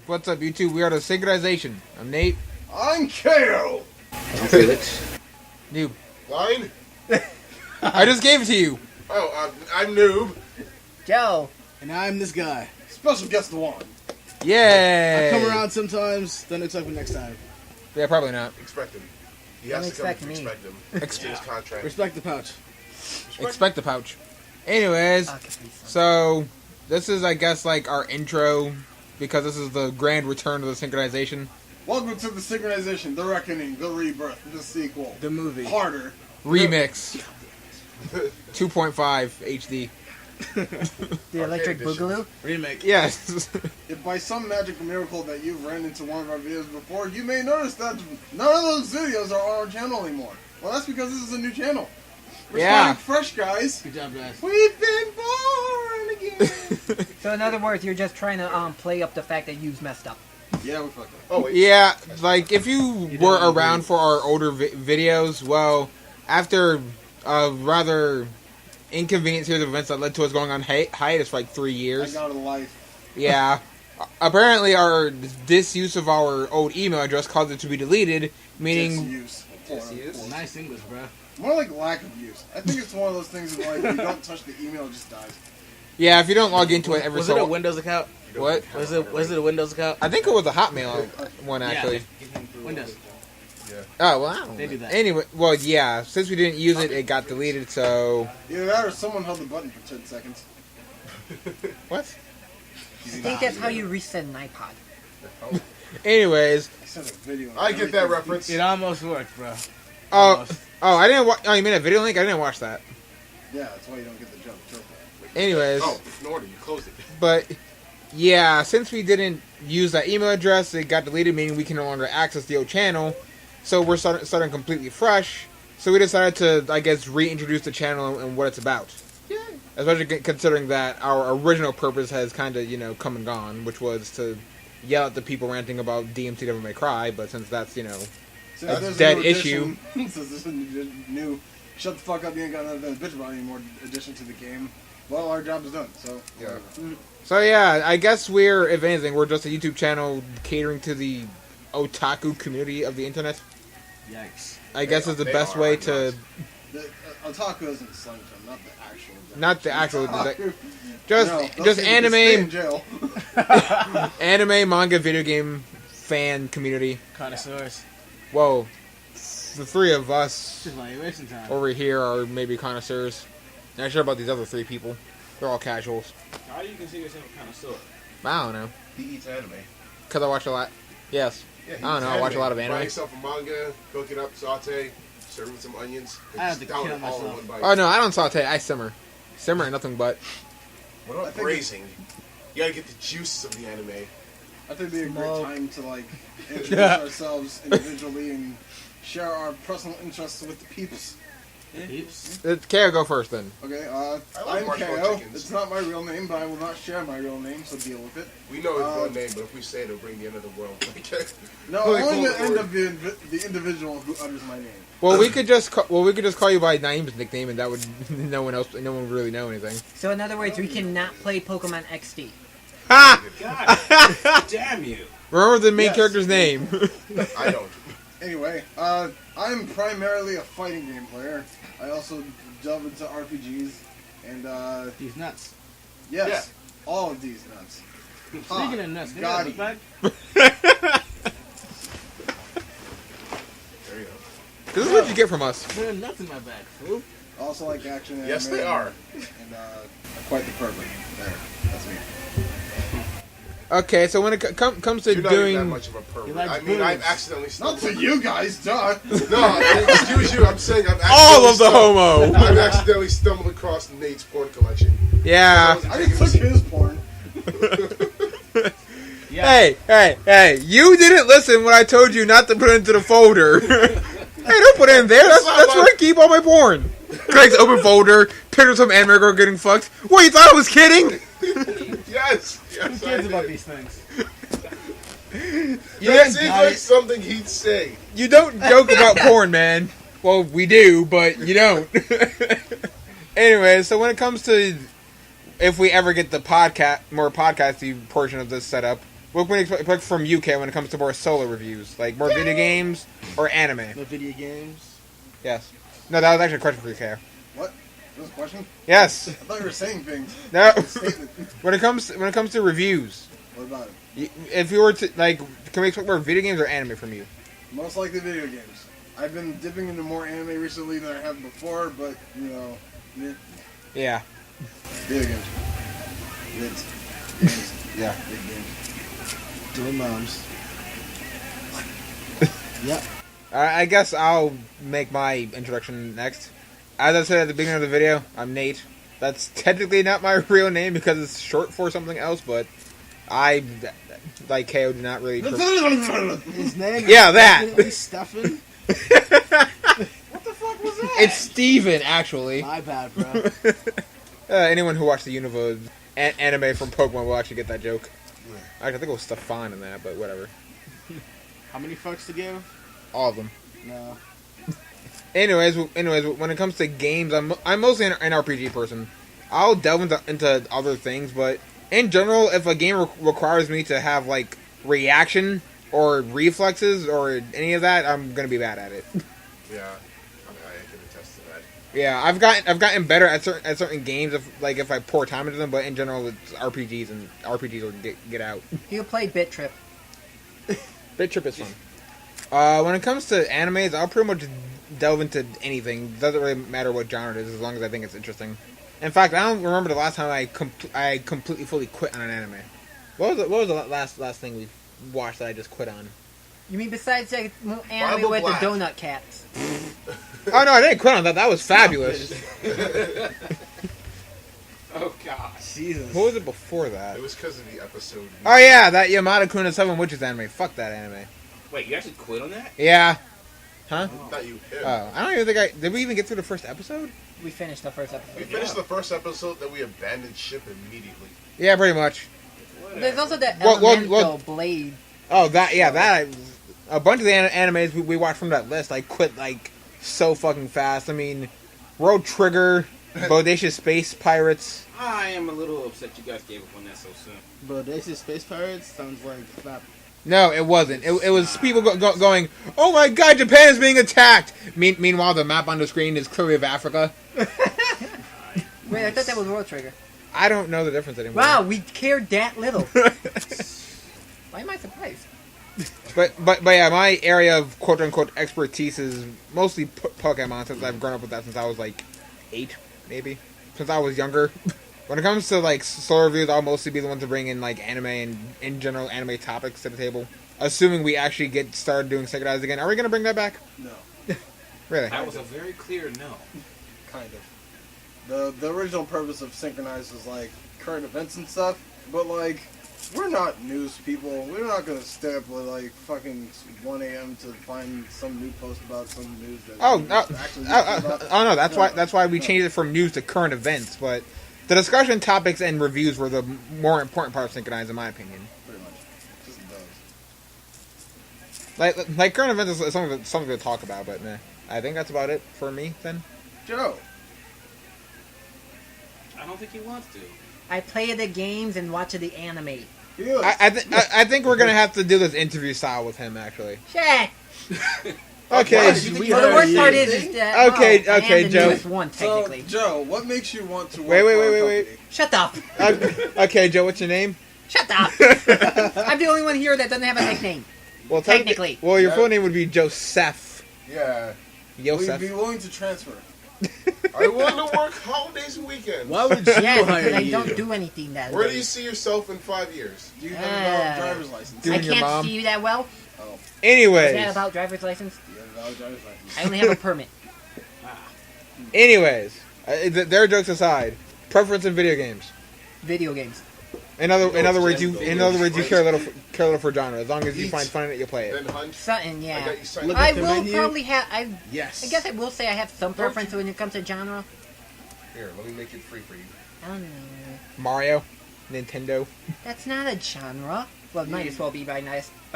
What's up, YouTube? We are the Synchronization. I'm Nate. I'm KO. I'm Felix. Noob. Line? I just gave it to you. Oh, I'm Noob. Joe. And I'm this guy. Special guest one. Yay! I come around sometimes, don't expect me next time. Yeah, probably not. Expect him. He Don't has to come expect to me. expect him. It's in his contract. Respect the pouch. Expect the pouch. Anyways, so this is, I guess, like our intro because this is the grand return of the Synchronization. Welcome to the Synchronization, the Reckoning, the Rebirth, the sequel. The movie. Harder. Remix 2.5 HD. The Electric edition. Boogaloo? Remake. Yes. If by some magic miracle that you've ran into one of our videos before, you may notice that none of those videos are on our channel anymore. Well, that's because this is a new channel. We're Yeah. starting fresh, guys. Good job, guys. We've been born again. So in other words, you're just trying to play up the fact that you've messed up. Yeah, we fucked up. Oh, wait. Yeah, like if you were around for our older videos, well, after a rather inconvenient series of events that led to us going on hiatus for like 3 I years. got a life. Yeah. Apparently our disuse of our old email address caused it to be deleted, meaning... Disuse. Disuse? Nice English, bro. More like lack of use. I think it's one of those things that, like, if you don't touch the email, it just dies. Yeah, if you don't log into it every Was so... it a Windows account? What? Was it a Windows account? I think it was a Hotmail one, actually. Windows. Oh, well, I don't know. They do that. Anyway, well, yeah, since we didn't use it, it got deleted, so... Either that or someone held the button for 10 seconds. What? I think that's how you reset an iPod. Anyways... I sent a video. I get that reference. It almost worked, bro. Oh, Almost. I didn't watch... Oh, you mean a video link? I didn't watch that. Yeah, that's why you don't get the jump. Anyways... Oh, in order, you closed it. But, yeah, since we didn't use that email address, it got deleted, meaning we can no longer access the old channel. So we're starting completely fresh. So we decided to, I guess, reintroduce the channel and what it's about. Yeah. Especially considering that our original purpose has kind of, you know, come and gone, which was to yell at the people ranting about DMC Devil May Cry, but since that's, you know, Since a there's dead new issue. Since there's a new shut the fuck up, you ain't got nothing to bitch about anymore addition to the game, well, our job is done, so... Yeah. So yeah, I guess we're, if anything, we're just a YouTube channel catering to the otaku community of the internet. Yikes. I guess is the best way to... The otaku isn't slang term, not the actual... Not the actual... Otaku. Just No, those people stay anime, in jail. anime, manga, video game fan community. Connoisseurs. Whoa, the three of us Just valuation time. over here are maybe connoisseurs. Not sure about these other three people. They're all casuals. How do you consider yourself a connoisseur? I don't know, He eats anime. cause I watch a lot. Yes, Yeah, he I don't eats know. I watch a lot of Buy anime. yourself a manga, cook it up, saute, serve with some onions. and I have just to down kill it all in myself. one bite. Oh no, I don't saute. I simmer. Simmer and nothing but. What about braising? You gotta get the juices of the anime. I think it'd be a great Smoke. time to, like, introduce ourselves individually and share our personal interests with the peeps. Peeps. KO, go first then. Okay, I like I'm marshmallow KO. chickens. It's not my real name, but I will not share my real name, so deal with it. We know his real name, but if we say it, it'll bring the end of the world. No, Holy only the cool end word. of the individual who utters my name. Well, we could just call you by Naeem's nickname, and that would no one would really know anything. So in other words, we cannot play Pokemon XD. Ha! God damn you. Remember the main Yes. character's name. I don't. Anyway, I'm primarily a fighting game player. I also delve into RPGs, and These nuts. yes, all of these nuts. Speaking of nuts, got get it. back. There you go. This is what you get from us. There are nuts in my bag, fool. Also like action anime. Yes, they are. And quite the pervert. There, that's me. Okay, so when it comes to You're not even that doing... much of a pervert. He likes I mean, I've boobs. accidentally Not stumbled. to you guys, duh. No, excuse you. I'm saying I've All of the accidentally homo! I've accidentally stumbled across Nate's porn collection. Yeah. I just took his porn. Yeah. Hey, you didn't listen when I told you not to put it into the folder. Hey, don't put it in there. That's where I keep all my porn. Craig's open folder, pictures of anime girl getting fucked. What, you thought I was kidding? Yes. Who Yes, I cares did. about these things? That seems like something he'd say. You don't joke about porn, man. Well, we do, but you don't. Anyway, so when it comes to if we ever get the more podcasty portion of this set up, What can we expect from UK when it comes to more solo reviews? Like more video games or anime? The video games. Yes. No, that was actually a question for you, KO. What? That was a question? Yes. I thought you were saying things. No. Statement. when it comes to reviews, What about it? if you were to like, can we expect more video games or anime from you? Most likely video games. I've been dipping into more anime recently than I have before, but, you know, Yeah. video games. Games. Yeah. Big games. Doing moms. Yep. I guess I'll make my introduction next. As I said at the beginning of the video, I'm Nate. That's technically not my real name because it's short for something else, but I, like KO, do not really... His name is Yeah, that. definitely Stefan. What the fuck was that? It's Steven, actually. My bad, bro. Anyone who watched the Unova anime from Pokemon will actually get that joke. Actually, I think it was Stefan in that, but whatever. How many fucks to give? All of them. No. Anyways, when it comes to games, I'm mostly an RPG person. I'll delve into other things, but in general, if a game requires me to have like reaction or reflexes or any of that, I'm gonna be bad at it. Yeah, I can attest to that. Yeah, I've gotten better at certain games if I pour time into them, but in general, it's RPGs and RPGs will get out. You play Bit Trip. Bit Trip is fun. When it comes to animes, I'll pretty much delve into anything. Doesn't really matter what genre it is, as long as I think it's interesting. In fact, I don't remember the last time I completely fully quit on an anime. What was the last thing we watched that I just quit on? You mean besides the anime Bible with Black. the donut cats? Oh no, I didn't quit on that. That was fabulous. Oh god. Jesus. What was it before that? It was because of the episode. Oh yeah, that Yamada-kun and Seven Witches anime. Fuck that anime. Wait, you actually quit on that? Yeah. Huh? Not you. Him. Oh, I don't even think did we even get through the first episode? We finished the first We episode. finished the first episode, then we abandoned ship immediately. Yeah, pretty much. There's also the Well, Elemental Blade. Oh, a bunch of the animes we watched from that list, I quit like so fucking fast. I mean, World Trigger, Bodacious Space Pirates. I am a little upset you guys gave up on that so soon. Bodacious Space Pirates sounds like that. No, it wasn't. It was people going, "Oh my God, Japan is being attacked." Meanwhile, the map on the screen is clearly of Africa. Wait, I thought that was World Trigger. I don't know the difference anymore. Wow, we cared that little. Why am I surprised? But yeah, my area of quote unquote expertise is mostly Pokemon, since I've grown up with that since I was like 8, maybe, since I was younger. When it comes to like solo reviews, I'll mostly be the one to bring in like anime and in general anime topics to the table. Assuming we actually get started doing Synchronized again, are we gonna bring that back? No, Really? That was a very clear no. kind of. The original purpose of Synchronized was like current events and stuff, but like we're not news people. We're not gonna stay up at like fucking 1 a.m. to find some new post about some news that Oh we no! actually No! That's why we No. changed it from news to current events. But the discussion topics and reviews were the more important part of Synchronized, in my opinion. Pretty much, just those. Like current events is something to talk about, but meh. I think that's about it for me then. Joe, I don't think he wants to. I play the games and watch the anime. Felix. I think we're gonna have to do this interview style with him actually. Shit! Okay. Why? You We Well, the heard worst you. part is that Okay, I am okay, the Joe. newest one technically. So, Joe, what makes you want to work Wait, for our wait. company? Shut up! Okay, Joe, what's your name? Shut up! I'm the only one here that doesn't have a nickname. Well, Technically. Well, your Yeah. full name would be Joseph. Yeah. Will you Joseph. be willing to transfer? I want to work holidays and weekends. Why would you Yeah, hire because I you? don't do anything that Where way. do you see yourself in 5 years? Do you have a valid Uh, driver's license? Do- I doing your can't mom? see you that well. Oh, Is Anyways. that about driver's license? do you have a valid driver's license? I only have a permit. Anyways. Their jokes aside. Preference in video games. Video games. In other words, you Games. care a little for genre. As long as you find fun in it, you play it. Then Hunt. Something, I yeah. got you signed Look up. I at the will menu. probably have. I Yes. guess I will say I have some preference when it comes to genre. Here, let me make it free for you. I don't know. Mario, Nintendo. That's not a genre. Well, it might as well be by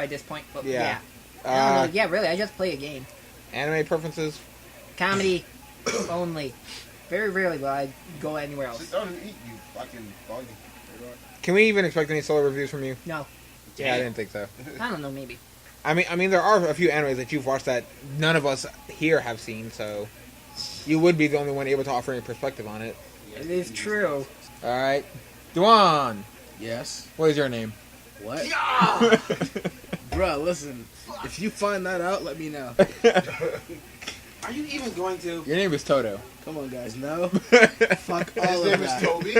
this point. But yeah. Yeah. I don't know. Yeah, really. I just play a game. Anime preferences. Comedy only. Very rarely will I go anywhere else. Sit down and eat, you fucking bug. Can we even expect any solo reviews from you? No. Yeah, I didn't think so. I don't know, maybe. I mean, there are a few animes that you've watched that none of us here have seen, so you would be the only one able to offer any perspective on it. It is true. All right, Duan, Yes. what is your name? What? Bruh, listen. If you find that out, let me know. Are you even going to? Your name is Toto. Come on, guys. No. Fuck all His of name is that. Toby.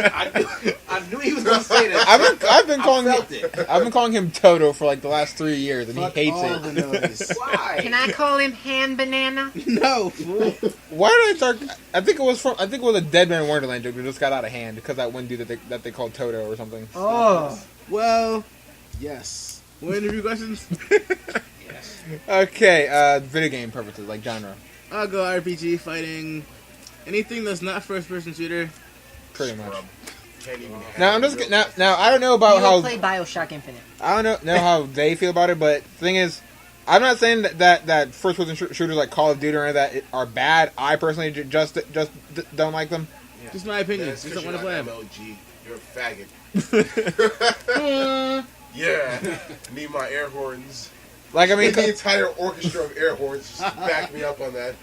I knew he was going to say that. I've been calling I felt it. I've been calling him Toto for like the last 3 years, and Fuck he hates all it. the noise. Why? Can I call him Hand Banana? No, fool. Why did I start? I think it was a Dead Man Wonderland joke that just got out of hand because that one dude that they called Toto or something. Oh. Well, yes. More interview questions? Yes. Okay, video game purposes like genre, I'll go RPG, fighting, anything that's not first-person shooter. pretty much. Scrub. Can't even have Now I'm it. just now I don't know about You how play Bioshock Infinite. I don't know how they feel about it, but the thing is, I'm not saying that first person shooters like Call of Duty or any of that are bad. I personally just don't like them. Just my opinion. That's Just 'cause don't you're want to play not them. MLG. You're a faggot. Yeah. Need my air horns. Like I mean, The entire orchestra of air horns just back me up on that.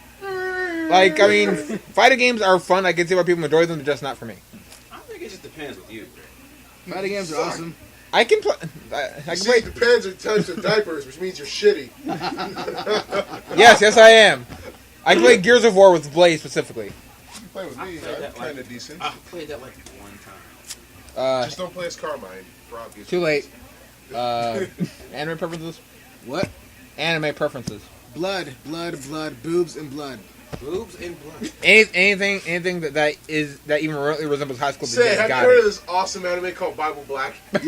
fighting games are fun. I can see why people enjoy them, but just not for me. I think it just depends with you. Fighting games are awesome. I can play. I can See, play. it depends on types of diapers, which means you're shitty. Yes, I am. I can play Gears of War with Blaze specifically. You play with I me, played I'm that, kind of decent. I played that like one time. Just don't play as Carmine, for obvious Too late. reasons. Anime preferences. What? Anime preferences. Blood, boobs, and blood. Boobs and blood. Anything that even remotely resembles High School Say, DxD, have you got heard of it. this awesome anime called Bible Black? That's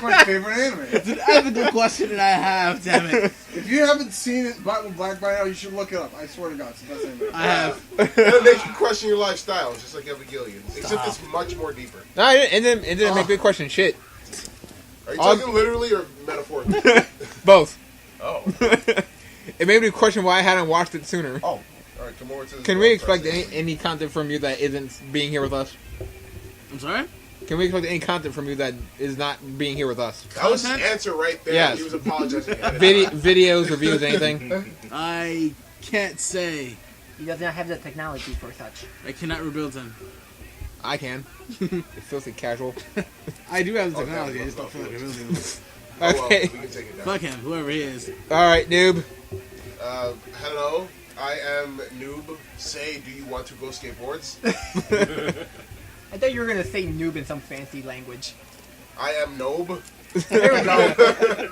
my favorite anime. It's an ethical question that I have, damn it. If you haven't seen it, Bible Black by now, you should look it up. I swear to God, it's the best anime. I have. It'll make you question your lifestyle, just like Evangelion. Except it's much more deeper. No, it didn't make me question shit. Are you Um, talking literally or metaphorically? Both. Oh. It made me question why I hadn't watched it sooner. Oh. Alright, come over to this Can we door expect first. any content from you that isn't being here with us? I'm sorry? Can we expect any content from you that is not being here with us? That was his Content? answer right there. Yes. He was apologizing. ahead of Videos, reviews, anything? I can't say. He does not have the technology for such. I cannot rebuild them. I can. It's filthy casual. I do have the Oh, technology, I yeah, just don't feel like rebuilding them. Oh, well, Okay. we can take it down. Fuck him, whoever he is. Alright, noob. Hello, I am Noob. Say, do you want to go skateboards? I thought you were gonna say noob in some fancy language. I am Noob. There we go.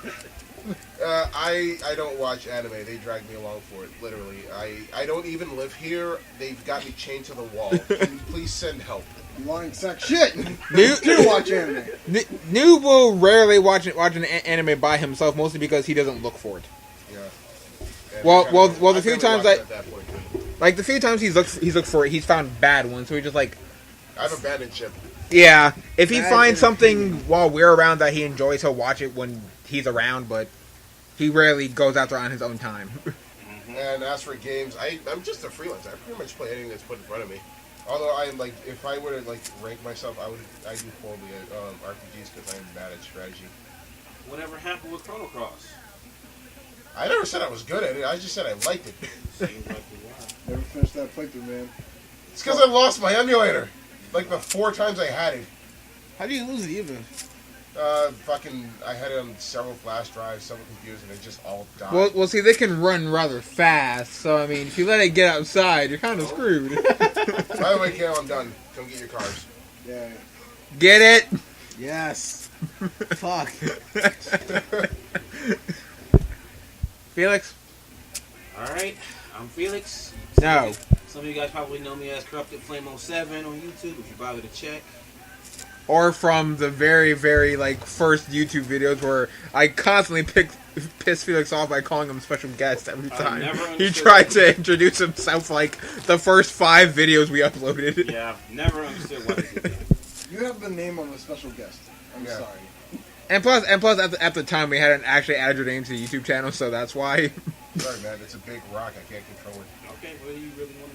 I don't watch anime. They drag me along for it, literally. I don't even live here. They've got me chained to the wall. Can you please send help? You lying sack shit. Noob, Do watch anime. Noob will rarely watch an anime by himself, mostly because he doesn't look for it. Yeah. And Well, I well, kinda- well, the I few kinda times watched I- at that point, too. Like the few times he's looked for it, he's found bad ones. So he just like, I've abandoned ship. yeah. If he Bad finds something entertainment. while we're around that he enjoys, he'll watch it when he's around. But he rarely goes out there on his own time. And as for games, I'm just a freelancer. I pretty much play anything that's put in front of me. Although I am like, if I were to like rank myself, I do horribly at RPGs because I am bad at strategy. Whatever happened with Chrono Cross? I never said I was good at it. I just said I liked it. Seems like you are. Never finished that playthrough, man. It's because I lost my emulator. Like the 4 times I had it. How do you lose it even? I had it on several flash drives, several computers, and it just all died. Well, see, they can run rather fast. So I mean, if you let it get outside, you're kind of screwed. By the way, Kale, I'm done. Come get your cars. Yeah. Get it? Yes. Fuck. Felix? Alright, I'm Felix. No. Some of you guys probably know me as Corrupted Flame 07 on YouTube, if you bother to check. Or from the very, very like first YouTube videos where I constantly piss Felix off by calling him special guest every I time. never He understood tried that. to introduce himself like the first 5 videos we uploaded. Yeah, I've never understood why they did that. You have the name of a special guest. I'm Yeah. sorry. And plus, at the time we hadn't actually added your name to the YouTube channel, so that's why. Sorry, man. It's a big rock. I can't control it. Okay, what do you really want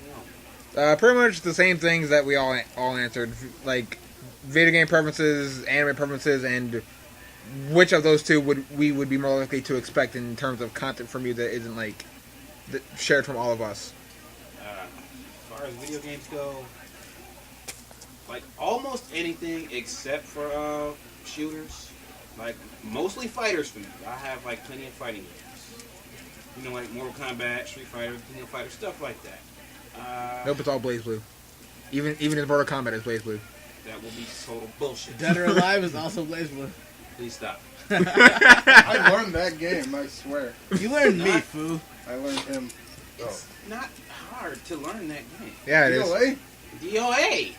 to know? Pretty much the same things that we all answered. Like video game preferences, anime preferences, and which of those two would be more likely to expect in terms of content from you that isn't like shared from all of us. As far as video games go, like almost anything except for shooters, like mostly fighters for you. I have like plenty of fighting games. You know, like Mortal Kombat, Street Fighter, King of Fighters, stuff like that. Nope, it's all Blaze Blue. Even in Mortal Kombat, it's Blaze Blue. That will be total bullshit. Dead or Alive is also Blaze Blue. Please stop. I learned that game, I swear. You learned me, fool. I learned him. It's not hard to learn that game. Yeah, it is. DOA? DOA.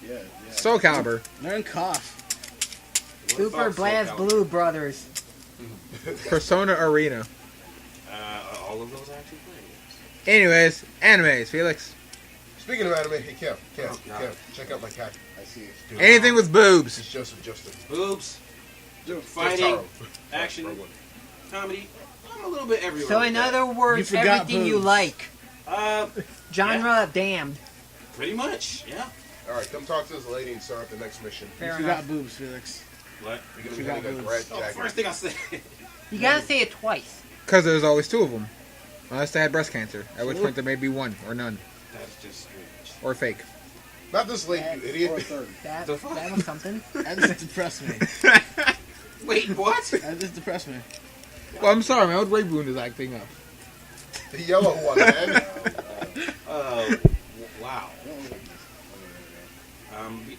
Yeah. Soul Calibur. Learn cough. What Super about Blast Soul Calibur? Blue Brothers. Persona Arena. All of those I actually played. Anyways, animes, Felix. Speaking of anime, hey Kev, Oh, God. Kev, check out my cat. I see. Dude, Anything with boobs. It's Joseph Justin. Boobs, Dude, fighting, Jotaro. action, Right one. comedy. I'm a little bit everywhere. So with in that. other words, You forgot everything you boobs. like. Uh, Genre damned. pretty much, yeah. All right, come talk to this lady and start the next mission. Fair You enough. forgot boobs, Felix. What? We're gonna You be got having a boobs. grad Oh, jacket. first thing I said. You gotta say it twice. Because there's always two of them. Unless they had breast cancer. At which point there may be one, or none. That's just strange. Or fake. Not this lady, you or idiot. third. That The fuck? was something. That just depressed me. Wait, what? That just depressed me. Well, I'm sorry, my old rape wound is acting up. The yellow one, man. Wow.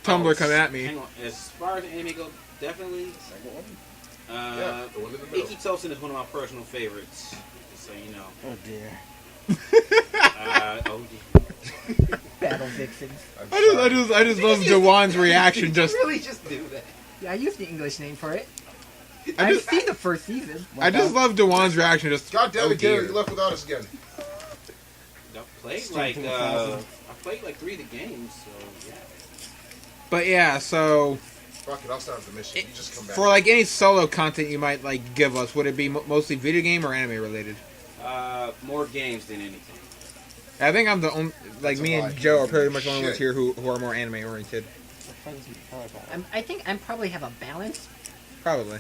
Tumblr coming at me. Hang on. As far as anime go, definitely. Second one? Yeah, the one in the middle. Iki Tosin is one of my personal favorites. So you know. Oh dear. Oh, yeah. Battle Vixens. I'm I just love Dewan's reaction. Did you Just really just do that? Yeah, I used the English name for it. I I've just seen the first season. I just love Dewan's reaction. Just God damn oh it, Gary, dear. you left without us again. I played Still like 2000. I played like 3 of the games. So yeah. But yeah, so Fuck it, I'll start the mission. You just come back. for like any solo content you might like give us, would it be mostly video game or anime related? More games than anything. I think I'm the only like That's a me lie. and Joe are pretty much the only ones Shit. here who are more anime oriented. I think I probably have a balance. Probably.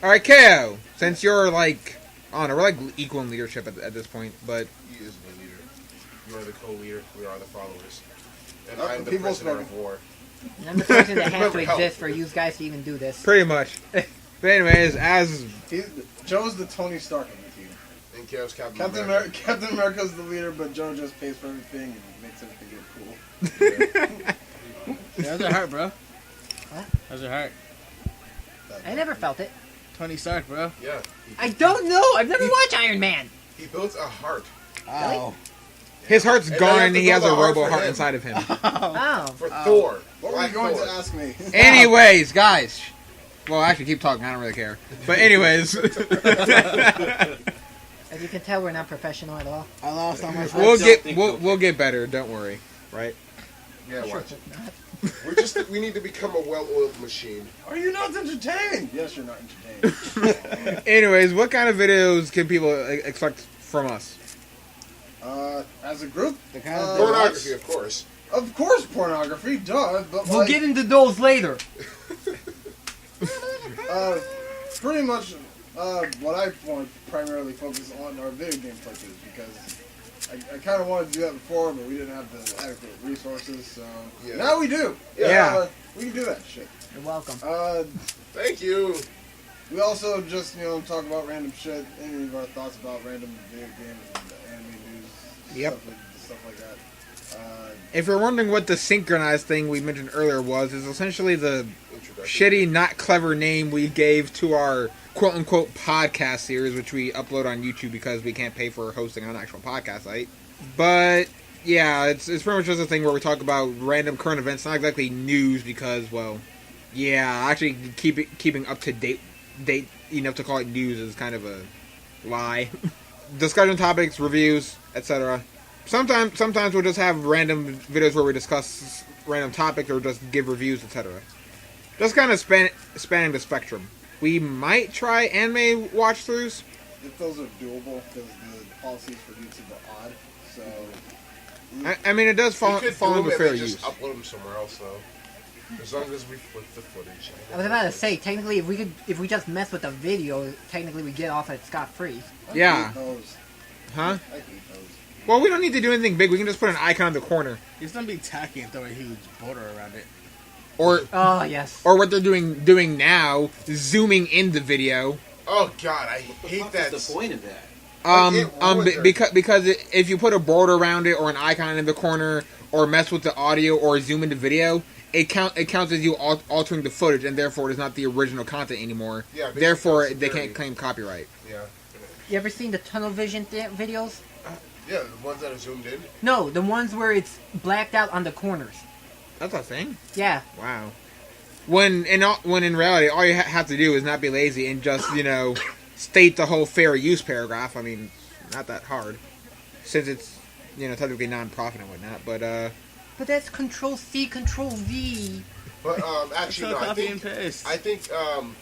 All right, KO. Since you're like, I don't know, we're like equal in leadership at this point, but He is the leader. You are the co-leader. We are the followers. And Let I'm the the people prisoner smoke. of war. And I'm the person that has to Remember how- exist for you guys to even do this. pretty much. But anyways, as Joe's the Tony Stark of the team. And Kev's Captain Captain America. Captain America's the leader, but Joe just pays for everything and makes everything get cool. Yeah, how's your heart, bro? What? How's your heart? I never felt it. Tony Stark, bro. Yeah. I don't know. I've never watched Iron Man. He built a heart Oh. his heart's And gone I have and to he has a build a heart robo for heart him. inside of him. Oh. for Thor. What were Black you going Thor. to ask me? Anyways, guys. Well, actually, keep talking. I don't really care. But anyways, As you can tell, we're not professional at all. I lost all my we'll don't get think we'll, so. we'll get better. Don't worry. Right? Yeah, Sure, watch. not. We need to become a well-oiled machine. Are you not entertained? Yes, you're not entertained. Anyways, what kind of videos can people expect from us? As a group, The kind of Pornography, of course. of course, pornography, duh. But We'll like, get into those later. pretty much, what I want to primarily focus on are video game playthroughs because I kind of wanted to do that before, but we didn't have the adequate resources. So Yeah. now we do. Yeah. We can do that shit. You're welcome. Thank you. We also just talk about random shit, any of our thoughts about random video games and anime news. Yep. Stuff like that. If you're wondering what the synchronized thing we mentioned earlier was, is essentially the Introduction. shitty, not clever name we gave to our quote-unquote podcast series, which we upload on YouTube because we can't pay for hosting on an actual podcast site. But yeah, it's pretty much just a thing where we talk about random current events, not exactly news because, well, yeah, actually keeping up to date enough to call it news is kind of a lie. Discussion topics, reviews, etc. Sometimes we'll just have random videos where we discuss random topics or just give reviews, etc. Just kind of spanning the spectrum. We might try anime watch-throughs. if those are doable, because the policies for YouTube are odd. So I mean, it does We fall could fall do under them fair and use. just upload them somewhere else, though. As long as we flip the footage. I was about to say, technically, if we just mess with the video, technically we get off at scot-free. I Yeah. hate those. Huh? I hate those. Well, we don't need to do anything big. We can just put an icon in the corner, He's gonna be tacky and throw a huge border around it. or Oh, yes. what they're doing now, zooming in the video. Oh god, I What the hate fuck that. is the point of that? Because if you put a border around it or an icon in the corner or mess with the audio or zoom into video, it counts as you altering the footage, and therefore it is not the original content anymore. Yeah, basically Therefore, it's they very- can't claim copyright. Yeah. You ever seen the tunnel vision videos? Yeah, the ones that are zoomed in. No, the ones where it's blacked out on the corners. That's a thing. Yeah. Wow. When in reality, all you have to do is not be lazy and just state the whole fair use paragraph. I mean, not that hard, since it's technically non-profit and whatnot. But that's Control-C, Control-V. But It's actually, not no, copy and paste. I think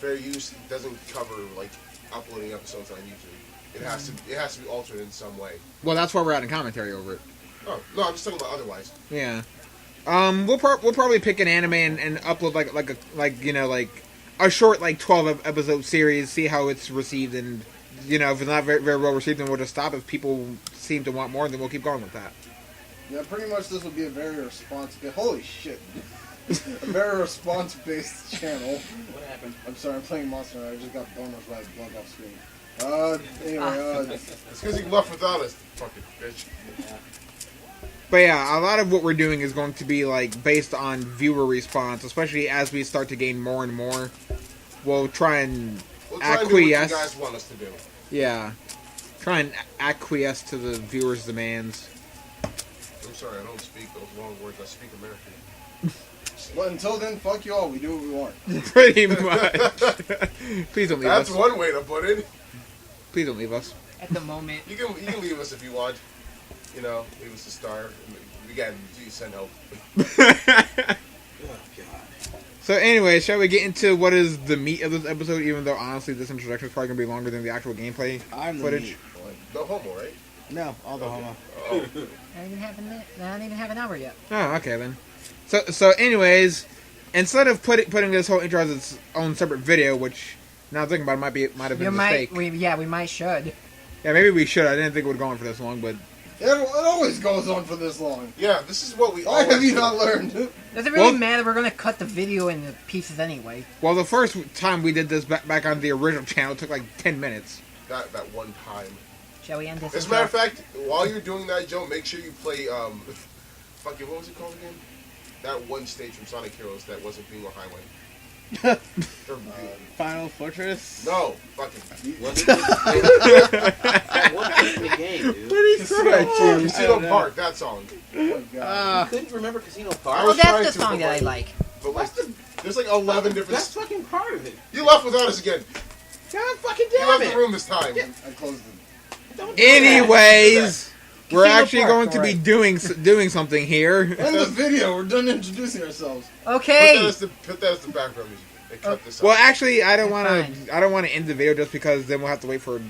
fair use doesn't cover like uploading episodes on YouTube. It has to be altered in some way. well, that's why we're adding commentary over it. Oh no, I'm just talking about otherwise. Yeah. We'll probably pick an anime and upload like a short 12 episode series, see how it's received, and if it's not very, very well received, then we'll just stop. If people seem to want more, then we'll keep going with that. Yeah, pretty much this will be a very responsive. Holy shit. A very response-based channel. What happened? I'm sorry, I'm playing Monster Hunter. I just got bonus by blood off screen. Anyway, It's because you left without us, fucking bitch. But yeah, a lot of what we're doing is going to be based on viewer response, especially as we start to gain more and more. We'll try and We'll try and do what you acquiesce. guys want us to do. Yeah, try and acquiesce to the viewers' demands. I'm sorry, I don't speak those long words. I speak American. but until then, fuck you all. We do what we want. Pretty much. Please don't leave That's us. one way to put it. Please don't leave us. At the moment. You can leave us if you want. Leave us a star. Again, you send help. Oh god. So anyway, shall we get into what is the meat of this episode? Even though honestly, this introduction is probably gonna be longer than the actual gameplay I'm the footage. meat. No homo, right? No, all the homo. Oh. I don't even have an hour yet. Oh, okay then. So anyways, instead of putting this whole intro as its own separate video, which now thinking about it might have been a mistake. We might should. Yeah, maybe we should. I didn't think it would go on for this long, but It always goes on for this long. Yeah, this is what we Why always have you do. not learned? Does it really Well- matter? We're gonna cut the video into pieces anyway. well, the first time we did this back on the original channel, it took 10 minutes. That one time. Shall we end this? As a matter of fact, while you're doing that, Joe, make sure you play fucking what was it called again? That one stage from Sonic Heroes that wasn't Bingo Highway. Final Fortress? No, fucking Was it that wasn't in the game, dude. Casino Park. That song. Oh my God. You couldn't remember Casino I Park? was Oh, that's trying the to, song but, that I like- like. But like, there's 11 different. That's fucking part of it. You left without us again. God fucking You damn left it. the room this time. I closed it. Don't do that. Anyways, we're Casino actually Park, going to be alright. doing something here. End the video. We're done introducing ourselves. Okay. Put that as the background music. And cut this Well, out. actually, I don't That's want to. I don't want to end the video just because then we'll have to wait for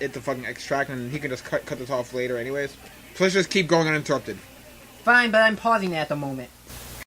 it to fucking extract, and he can just cut this off later, anyways. So let's just keep going uninterrupted. Fine, but I'm pausing it at the moment.